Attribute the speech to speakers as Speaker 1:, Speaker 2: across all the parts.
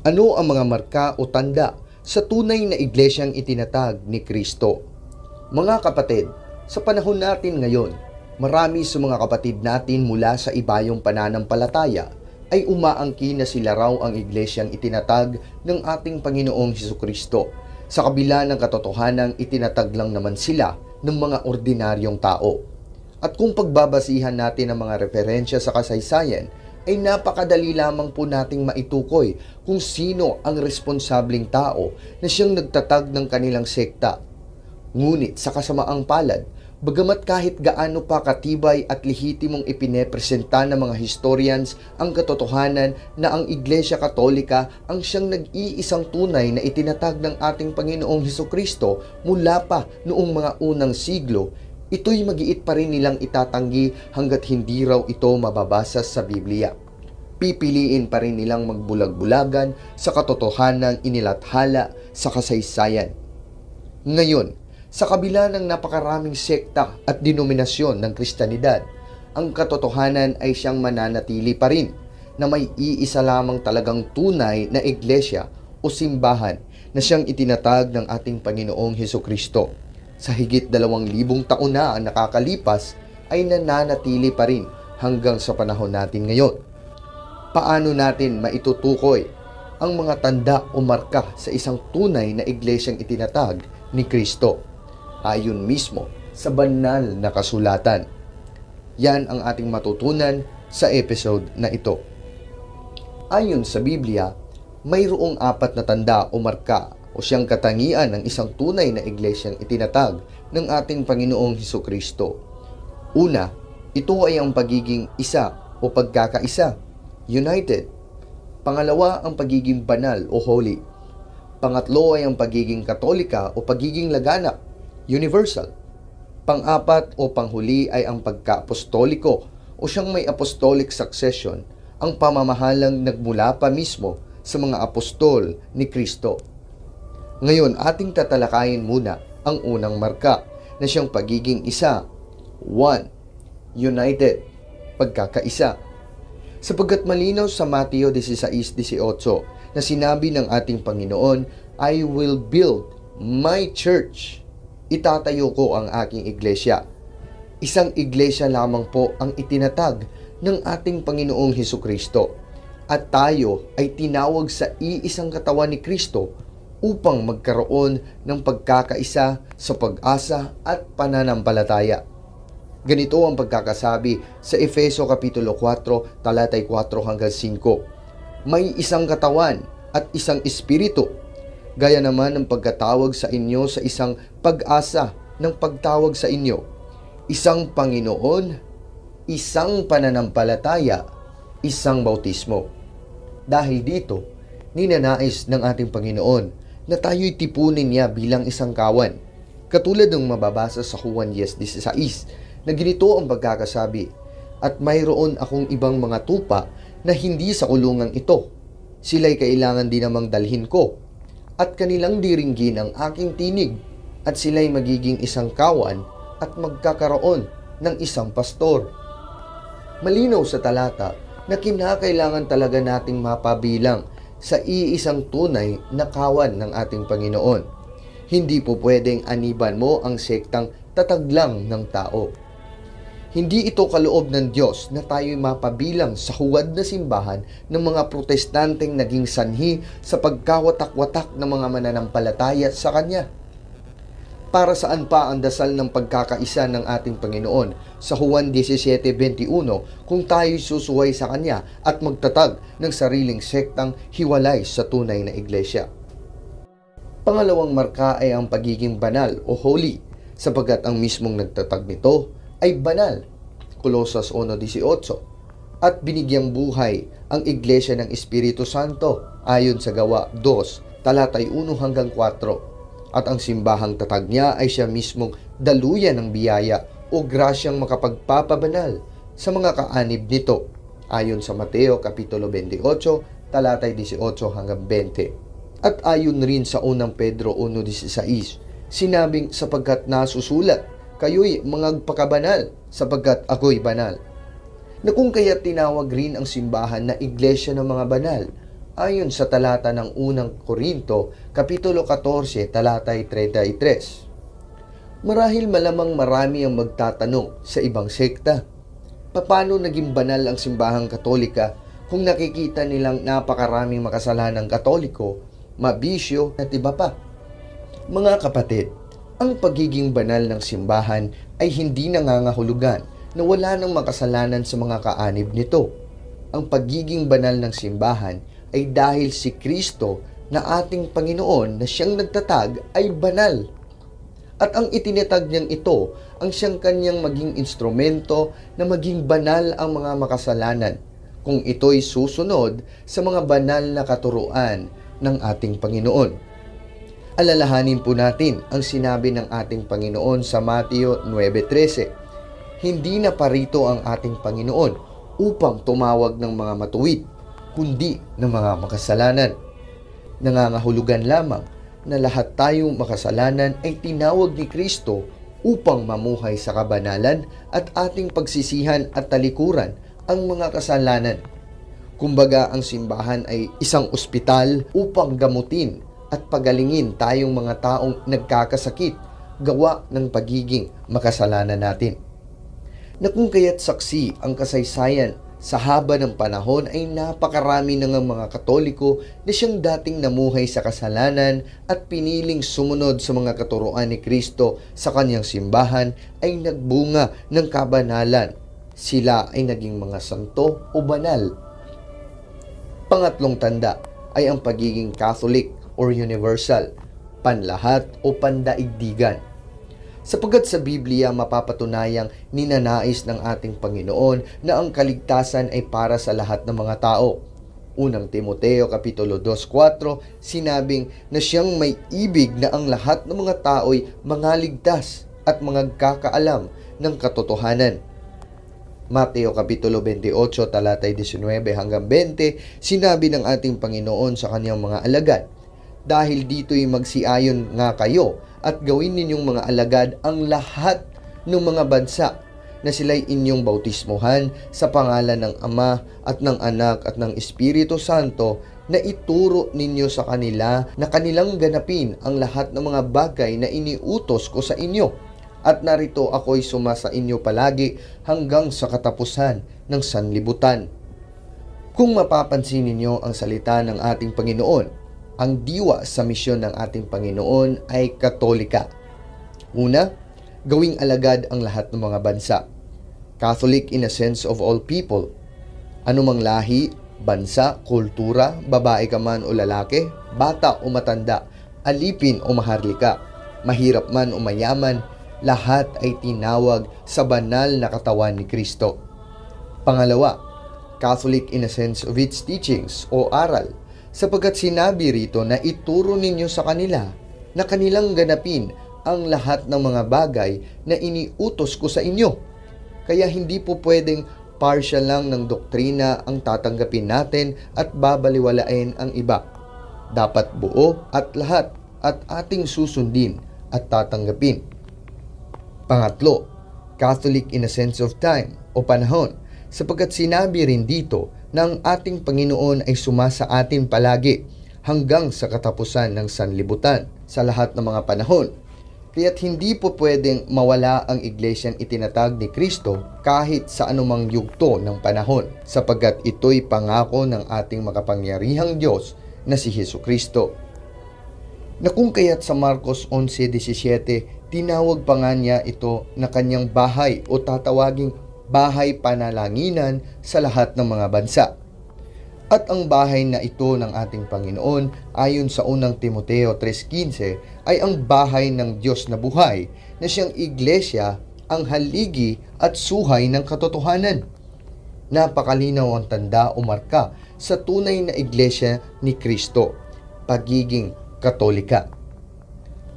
Speaker 1: Ano ang mga marka o tanda sa tunay na iglesyang itinatag ni Kristo? Mga kapatid, sa panahon natin ngayon, marami sa mga kapatid natin mula sa ibayong pananampalataya ay umaangkin na sila raw ang iglesyang itinatag ng ating Panginoong Hesukristo. Sa kabila ng katotohanang itinatag lang naman sila ng mga ordinaryong tao. At kung pagbabasihan natin ang mga referensya sa kasaysayan, ay napakadali lamang po nating maitukoy kung sino ang responsableng tao na siyang nagtatag ng kanilang sekta. Ngunit sa kasamaang palad, bagamat kahit gaano pa katibay at lehitimong ipinepresenta ng mga historians ang katotohanan na ang Iglesia Katolika ang siyang nag-iisang tunay na itinatag ng ating Panginoong Hesukristo mula pa noong mga unang siglo, ito'y magiit pa rin nilang itatanggi hanggat hindi raw ito mababasa sa Biblia. Pipiliin pa rin nilang magbulag-bulagan sa katotohanang inilathala sa kasaysayan. Ngayon, sa kabila ng napakaraming sekta at denominasyon ng Kristyanidad, ang katotohanan ay siyang mananatili pa rin na may iisa lamang talagang tunay na iglesia o simbahan na siyang itinatag ng ating Panginoong Hesukristo. Sa higit 2,000 taon na ang nakakalipas ay nananatili pa rin hanggang sa panahon natin ngayon. Paano natin maitutukoy ang mga tanda o marka sa isang tunay na iglesyang itinatag ni Kristo? Ayon mismo sa banal na kasulatan. Yan ang ating matutunan sa episode na ito. Ayon sa Biblia, mayroong 4 na tanda o marka o siyang katangian ng isang tunay na iglesyang itinatag ng ating Panginoong Hesukristo. Una, ito ay ang pagiging isa o pagkakaisa, united. Pangalawa, ang pagiging banal o holy. Pangatlo ay ang pagiging katolika o pagiging laganap, universal. Pang-apat o panghuli ay ang pagka-apostoliko o siyang may apostolic succession, ang pamamahalang nagmula pa mismo sa mga apostol ni Kristo. Ngayon, ating tatalakayin muna ang unang marka na siyang pagiging isa. 1. United, pagkakaisa. Sapagkat malinaw sa Mateo 16:18 na sinabi ng ating Panginoon, I will build my church. Itatayo ko ang aking iglesia. Isang iglesia lamang po ang itinatag ng ating Panginoong Hesukristo. At tayo ay tinawag sa iisang katawan ni Kristo upang magkaroon ng pagkakaisa sa pag-asa at pananampalataya. Ganito ang pagkakasabi sa Efeso Kapitulo 4, talatay 4 hanggang 5. May isang katawan at isang espiritu, gaya naman ng pagkatawag sa inyo sa isang pag-asa ng pagtawag sa inyo. Isang Panginoon, isang pananampalataya, isang bautismo. Dahil dito, ninanais ng ating Panginoon na tayo'y tipunin niya bilang isang kawan. Katulad ng mababasa sa Juan 10:16 na ganito ang pagkakasabi, at mayroon akong ibang mga tupa na hindi sa kulungang ito. Sila'y kailangan din namang dalhin ko, at kanilang diringgin ang aking tinig, at sila'y magiging isang kawan at magkakaroon ng isang pastor. Malinaw sa talata na kinakailangan talaga nating mapabilang sa iisang tunay na kawan ng ating Panginoon. Hindi po pwedeng aniban mo ang sektang tatag lang ng tao. Hindi ito kaloob ng Diyos na tayo'y mapabilang sa huwad na simbahan ng mga protestanteng naging sanhi sa pagkawatak-watak ng mga mananampalataya sa Kanya. Para saan pa ang dasal ng pagkakaisa ng ating Panginoon sa Juan 17:21 kung tayo'y susuway sa Kanya at magtatag ng sariling sektang hiwalay sa tunay na iglesia. Pangalawang marka ay ang pagiging banal o holy, sapagkat ang mismong nagtatag nito ay banal, Kolosas 1:18, at binigyang buhay ang iglesia ng Espiritu Santo ayon sa Gawa 2, talatay 1 hanggang 4. At ang simbahang tatag niya ay siya mismong daluyan ng biyaya o grasyang makapagpapabanal sa mga kaanib nito, ayon sa Mateo Kapitulo 28, talatay 18 hanggang 20. At ayon rin sa unang Pedro 1:16, sinabing sapagkat nasusulat, kayo'y magpakabanal sapagkat ako'y banal. Na kung kaya tinawag rin ang simbahan na iglesia ng mga banal, ayon sa talata ng unang Korinto, Kapitulo 14, talatay 33. Marahil malamang marami ang magtatanong sa ibang sekta, paano naging banal ang simbahang Katolika kung nakikita nilang napakaraming makasalanang Katoliko, mabisyo at iba pa? Mga kapatid, ang pagiging banal ng simbahan ay hindi nangangahulugan na wala ng makasalanan sa mga kaanib nito. Ang pagiging banal ng simbahan ay dahil si Kristo na ating Panginoon na siyang nagtatag ay banal. At ang itinatag niyang ito ang siyang kanyang maging instrumento na maging banal ang mga makasalanan kung ito'y susunod sa mga banal na katuruan ng ating Panginoon. Alalahanin po natin ang sinabi ng ating Panginoon sa Mateo 9:13. Hindi na parito ang ating Panginoon upang tumawag ng mga matuwid, kundi ng mga makasalanan. Nangangahulugan lamang na lahat tayong makasalanan ay tinawag ni Kristo upang mamuhay sa kabanalan at ating pagsisihan at talikuran ang mga kasalanan. Kumbaga, ang simbahan ay isang ospital upang gamutin at pagalingin tayong mga taong nagkakasakit gawa ng pagiging makasalanan natin. Na kung kaya't saksi ang kasaysayan sa haba ng panahon ay napakarami ng mga Katoliko na siyang dating namuhay sa kasalanan at piniling sumunod sa mga katuruan ni Kristo sa kanyang simbahan ay nagbunga ng kabanalan. Sila ay naging mga santo o banal. Pangatlong tanda ay ang pagiging Catholic or universal, panlahat o pandaigdigan. Sapagkat sa Biblia mapapatunayang ninanais ng ating Panginoon na ang kaligtasan ay para sa lahat ng mga tao. Unang Timoteo Kapitulo 2:4 sinabing na siyang may ibig na ang lahat ng mga tao'y mangaligtas at magkakaalam ng katotohanan. Mateo Kapitulo 28 talatay 19 hanggang 20 sinabi ng ating Panginoon sa kanyang mga alagad, dahil dito'y magsiayon nga kayo at gawin ninyong mga alagad ang lahat ng mga bansa na sila'y inyong bautismuhan sa pangalan ng Ama at ng Anak at ng Espiritu Santo, na ituro ninyo sa kanila na kanilang ganapin ang lahat ng mga bagay na iniutos ko sa inyo. At narito ako'y sumasa inyo palagi hanggang sa katapusan ng sanlibutan. Kung mapapansin ninyo ang salita ng ating Panginoon, ang diwa sa misyon ng ating Panginoon ay Katolika. Una, gawing alagad ang lahat ng mga bansa. Catholic in a sense of all people. Anumang lahi, bansa, kultura, babae ka man o lalaki, bata o matanda, alipin o maharlika, mahirap man o mayaman, lahat ay tinawag sa banal na katawan ni Kristo. Pangalawa, Catholic in a sense of its teachings o aral, sapagkat sinabi rito na ituro ninyo sa kanila na kanilang ganapin ang lahat ng mga bagay na iniutos ko sa inyo. Kaya hindi po pwedeng partial lang ng doktrina ang tatanggapin natin at babaliwalain ang iba. Dapat buo at lahat at ating susundin at tatanggapin. Pangatlo, Catholic in a sense of time o panahon, sapagkat sinabi rin dito na ang ating Panginoon ay sumasa atin palagi hanggang sa katapusan ng sanlibutan sa lahat ng mga panahon. Kaya't hindi po pwedeng mawala ang iglesyang itinatag ni Kristo kahit sa anumang yugto ng panahon, sapagkat ito'y pangako ng ating makapangyarihang Diyos na si Jesucristo. Na kung kaya't sa Marcos 11:17, tinawag pa nga niya ito na kanyang bahay o tatawaging bahay panalanginan sa lahat ng mga bansa. At ang bahay na ito ng ating Panginoon, ayon sa unang Timoteo 3:15, ay ang bahay ng Diyos na buhay, na siyang iglesia, ang haligi at suhay ng katotohanan. Napakalinaw ang tanda o marka sa tunay na iglesia ni Kristo, pagiging Katolika.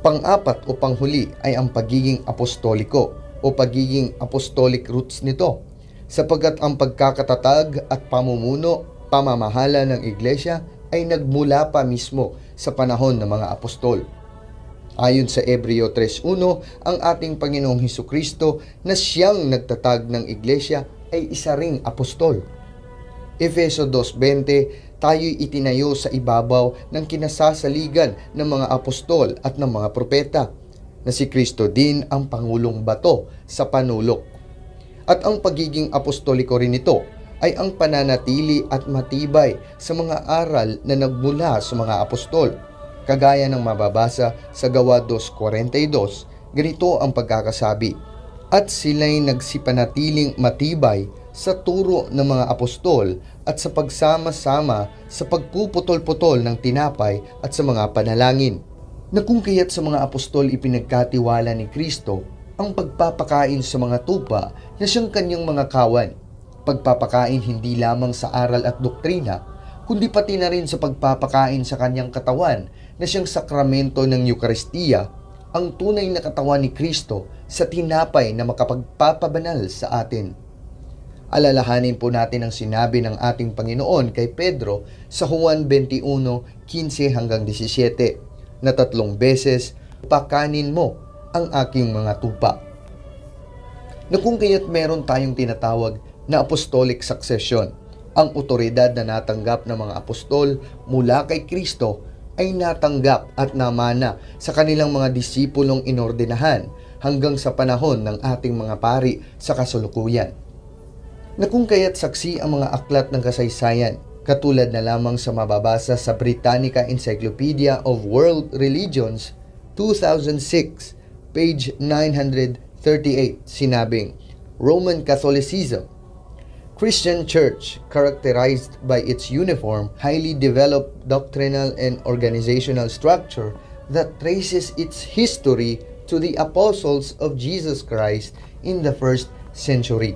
Speaker 1: Pang-apat o panghuli ay ang pagiging apostoliko o pagiging apostolic roots nito, sapagkat ang pagkakatatag at pamamahala ng iglesia ay nagmula pa mismo sa panahon ng mga apostol. Ayon sa Hebreo 3:1, ang ating Panginoong Hesukristo na siyang nagtatag ng iglesia ay isa ring apostol. Efeso 2:20, tayo'y itinayo sa ibabaw ng kinasasaligan ng mga apostol at ng mga propeta, na si Kristo din ang pangulong bato sa panulok. At ang pagiging apostoliko rin nito ay ang pananatili at matibay sa mga aral na nagmula sa mga apostol. Kagaya ng mababasa sa Gawa 2:42, ganito ang pagkakasabi, "At sila'y nagsipanatiling matibay sa turo ng mga apostol at sa pagsama-sama sa pagpuputol-putol ng tinapay at sa mga panalangin." Na kung kaya't sa mga apostol ipinagkatiwala ni Kristo ang pagpapakain sa mga tupa na siyang kanyang mga kawan. Pagpapakain hindi lamang sa aral at doktrina, kundi pati na rin sa pagpapakain sa kanyang katawan na siyang sakramento ng Eucharistia, ang tunay na katawan ni Kristo sa tinapay na makapagpapabanal sa atin. Alalahanin po natin ang sinabi ng ating Panginoon kay Pedro sa Juan 21:15-17, na 3 beses, "Pakanin mo ang aking mga tupa." Na kung kaya't meron tayong tinatawag na apostolic succession, ang otoridad na natanggap ng mga apostol mula kay Kristo ay natanggap at namana sa kanilang mga disipulong inordinahan hanggang sa panahon ng ating mga pari sa kasalukuyan. Na kung kaya't saksi ang mga aklat ng kasaysayan, katulad na lamang sa mababasa sa Britannica Encyclopedia of World Religions 2006, page 938, sinabing, "Roman Catholicism, Christian Church characterized by its uniform, highly developed doctrinal and organizational structure that traces its history to the apostles of Jesus Christ in the 1st century."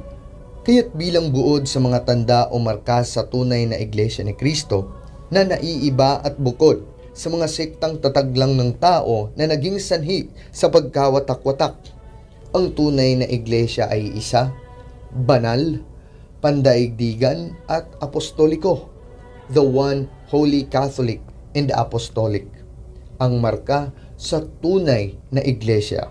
Speaker 1: Kaya't bilang buod sa mga tanda o markas sa tunay na Iglesia ni Kristo na naiiba at bukod sa mga sektang tataglang ng tao na naging sanhi sa pagkawatak-watak, ang tunay na Iglesia ay isa, banal, pandaigdigan at apostoliko, the one Holy Catholic and Apostolic, ang marka sa tunay na Iglesia.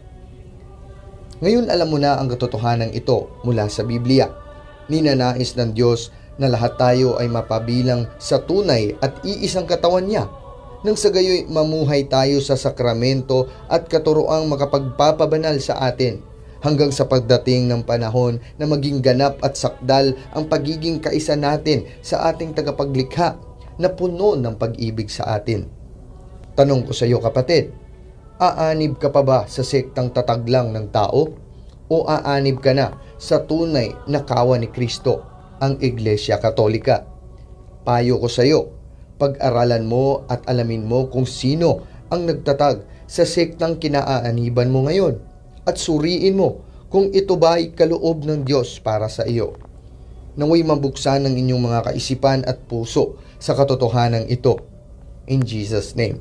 Speaker 1: Ngayon alam mo na ang katotohanan ito mula sa Biblia. Ninanais ng Diyos na lahat tayo ay mapabilang sa tunay at iisang katawan niya, nang sa gayoy mamuhay tayo sa sakramento at katuroang makapagpapabanal sa atin, hanggang sa pagdating ng panahon na maging ganap at sakdal ang pagiging kaisa natin sa ating tagapaglikha na puno ng pag-ibig sa atin. Tanong ko sa iyo, kapatid, aanib ka pa ba sa sektang tataglang ng tao? O aanib ka na sa tunay na kawan ni Kristo, ang Iglesia Katolika? Payo ko sa iyo, pag-aralan mo at alamin mo kung sino ang nagtatag sa sektang kinaaaniban mo ngayon at suriin mo kung ito ba ay kaloob ng Diyos para sa iyo. Naway mabuksan ng inyong mga kaisipan at puso sa katotohanan ito. In Jesus' name.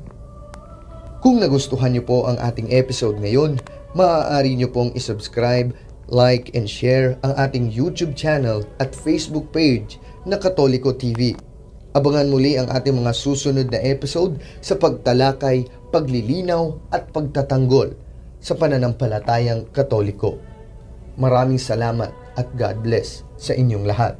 Speaker 1: Kung nagustuhan niyo po ang ating episode ngayon, maaari niyo pong isubscribe, like, and share ang ating YouTube channel at Facebook page na Katoliko TV. Abangan muli ang ating mga susunod na episode sa pagtalakay, paglilinaw at pagtatanggol sa pananampalatayang Katoliko. Maraming salamat at God bless sa inyong lahat.